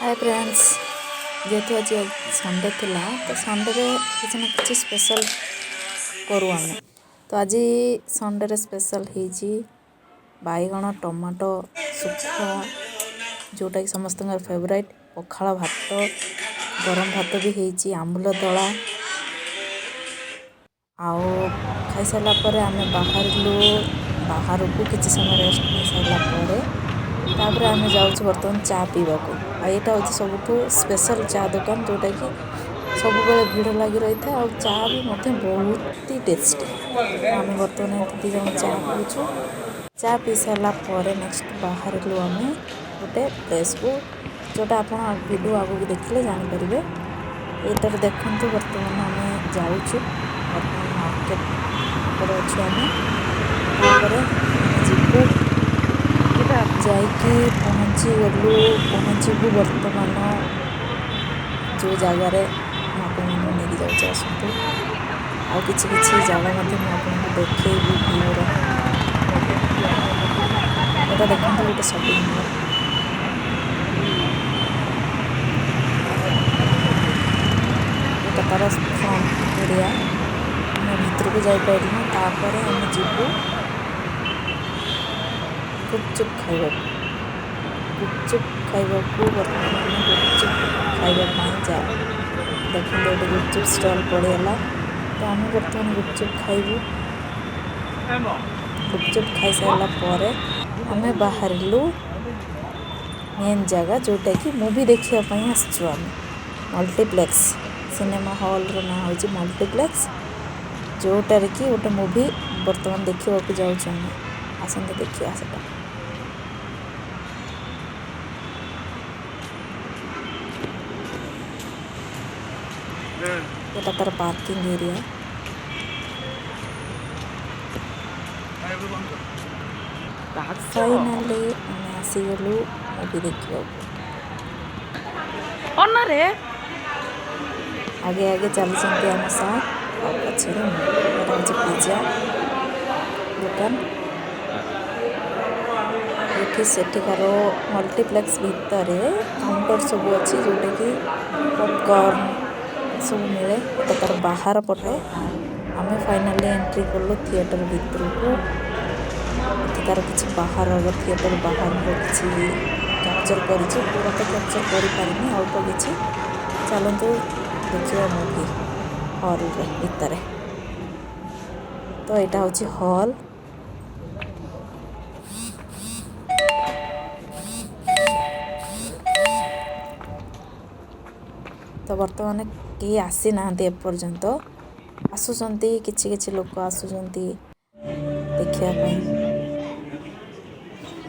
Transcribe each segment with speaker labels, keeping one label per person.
Speaker 1: Hi friends, जेहेतु आज Sunday थिला तो संडे रे किसी ना किसी स्पेशल करूँ आम। तो आज संडे रे स्पेशल है बैगण टमाटो सुखा जोटा कि समस्त फेवरेट पखाला भात गरम भात भी है आंबुल दला आओ खाई सारा पर आम बाहर को किसी समय रेस्ट नहीं सारा तापर आम जाऊँ बर्तमान चा पीवा को यहाँ हूँ सब स्पेशल चा दुकान जोटा कि सब बेले भिड़ लगी रही था और चा भी बहुत ही टेस्टी। आम बर्तमान दी जन चा पीछू चा पी सारापर नेक्स्ट बाहर आम गोटे प्लेस को जोटा आप वीडियो आगे देखिले जानीपर ये देखु बर्तमान आम जाऊँ बर्तमान मार्केट अच्छे आम जीवु जाइकी पहुँचू बर्तमान जो जगार नहीं जाऊँ आसतु आ किसी जगह आपको देखी भीड़ यहाँ देखते गोटे शॉपिंग मॉल तार फ्रंट एरिया आम भर को जापरिन तापर आम जीवु गुपचुप खाइबा को बर्तमान गुपचुप खाइबा जाओ देखते गोटे गुपचुप स्टॉल पड़ेगा तो आम बर्तमान गुपचुप खाइबू। गुपचुप खाई सारापर आम बाहर मेन जगह जोटा कि मूवी देखापी आसचु आम मल्टीप्लेक्स सिनेमा हॉल रो ना हूँ मल्टीप्लेक्स जोटार कि गोटे मूवी बर्तमान देखा जाऊँ आसते देखा से यहाँ तार पार्किंग एरिया फाइनाली आम आसीगलु मूवी देखा आगे आगे चलते आम साथ पछे हूँ पिज्जा दुकान ये सेठिकार मल्टीप्लेक्स भितर काउंटर सब अच्छी जोटा कि पॉपकॉर्न सब मिले तो तार बाहर पटे आम फाइनाली एंट्री कलु थिएटर भितर को तार किसी बाहर थिएटर बाहर किसी कैप्चर कर पूरा तो कैप्चर कर अल्प किसी चलतु देखिए मूवी हॉल भितर तो यहाँ हूँ हॉल तो बर्तमान कहीं आसी ना एपर्यंत आसुंच किछि लोक आसुंच देखापी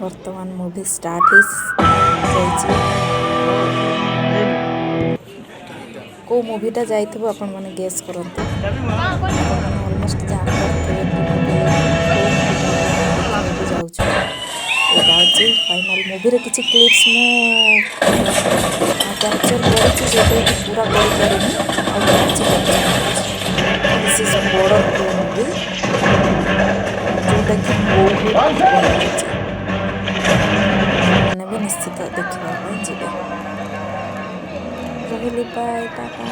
Speaker 1: बर्तमान मूवी स्टार्ट हो को मूवीटा जाइए आपण मैंने गेस करते ऑलमोस्ट जाऊँ फाइनल मूवी किसी क्लिप्स कैप्चर कर पूरा बड़ मूवी जोटा कि बहुत मैंने भी निश्चित देखा जी रही बाय टाटा।